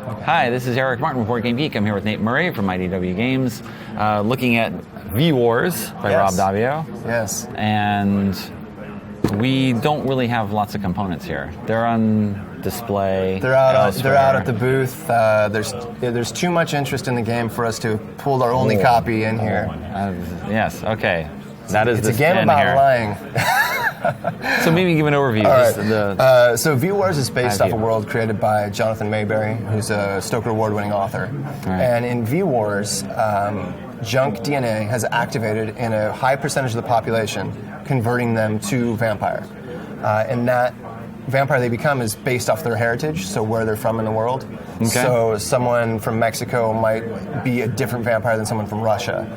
Hi, this is Eric Martin with BoardGameGeek. I'm here with Nate Murray from IDW Games, looking at V-Wars by Rob Daviau. Yes. And we don't really have lots of components here. They're on display. They're out at the booth. There's too much interest in the game for us to pull our only copy in here. Yes. Okay. That is it's a game about lying. So maybe give an overview. Right. So V-Wars is based off a world created by Jonathan Mayberry, who's a Stoker Award-winning author. Right. And in V-Wars, junk DNA has activated in a high percentage of the population, converting them to vampire. And that vampire they become is based off their heritage, so where they're from in the world. Okay. So someone from Mexico might be a different vampire than someone from Russia,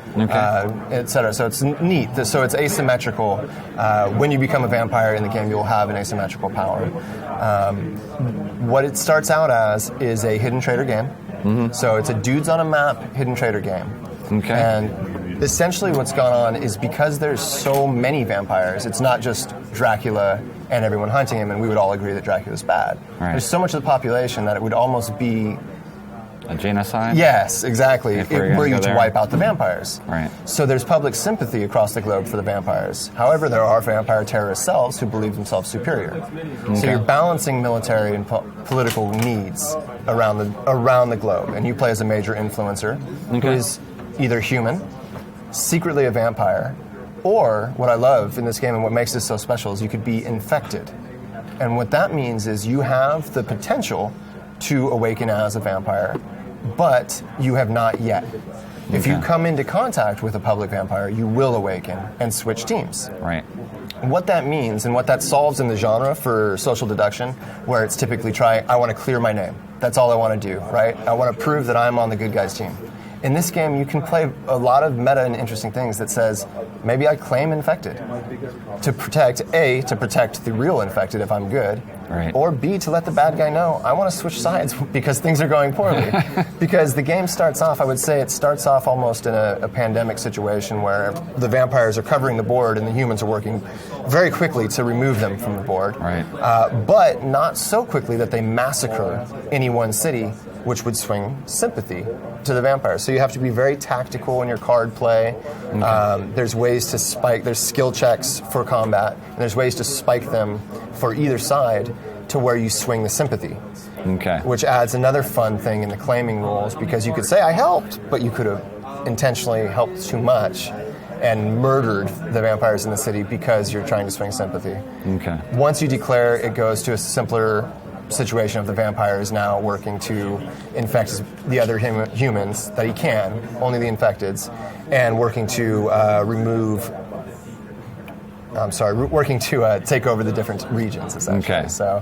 etc. So it's neat. So it's asymmetrical. When you become a vampire in the game, you'll have an asymmetrical power. What it starts out as is a hidden trader game. Mm-hmm. So it's a dudes on a map hidden trader game. Okay. And essentially what's gone on is because there's so many vampires, it's not just Dracula and everyone hunting him, and we would all agree that Dracula's bad. Right. There's so much of the population that it would almost be a genocide? Yes, exactly. Were you to wipe out the vampires. Right. So there's public sympathy across the globe for the vampires. However, there are vampire terrorist cells who believe themselves superior. Okay. So you're balancing military and political needs around the globe, and you play as a major influencer who is either human, secretly a vampire, or what I love in this game and what makes this so special is you could be infected. And what that means is you have the potential to awaken as a vampire, but you have not yet. If you come into contact with a public vampire, you will awaken and switch teams. Right. What that means and what that solves in the genre for social deduction, where it's typically I want to clear my name. That's all I want to do, right? I want to prove that I'm on the good guys team. In this game, you can play a lot of meta and interesting things that says, maybe I claim infected to protect, A, to protect the real infected if I'm good, right. Or B, to let the bad guy know I want to switch sides because things are going poorly. Because the game starts off, I would say it starts off almost in a pandemic situation where the vampires are covering the board and the humans are working very quickly to remove them from the board. Right. But not so quickly that they massacre any one city, which would swing sympathy to the vampires. So you have to be very tactical in your card play. Okay. There's ways to spike, there's skill checks for combat, and there's ways to spike them for either side to where you swing the sympathy. Okay. Which adds another fun thing in the claiming rules, because you could say, I helped, but you could have intentionally helped too much and murdered the vampires in the city because you're trying to swing sympathy. Okay. Once you declare, it goes to a simpler situation of the vampire is now working to infect the other humans that he can, only the infecteds, and working to take over the different regions, essentially. Okay. So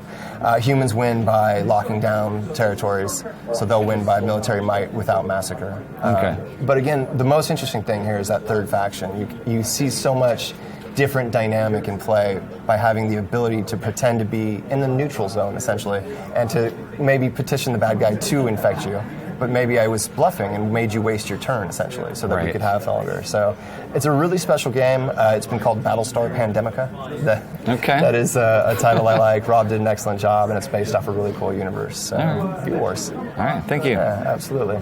humans win by locking down territories, so they'll win by military might without massacre. Okay. But again, the most interesting thing here is that third faction. You see so much different dynamic in play by having the ability to pretend to be in the neutral zone, essentially, and to maybe petition the bad guy to infect you. But maybe I was bluffing and made you waste your turn, essentially, so that we could have longer. So it's a really special game. It's been called Battlestar Pandemica. That is a title I like. Rob did an excellent job, and it's based off a really cool universe. So, V-Wars. All right, thank you. Yeah, absolutely.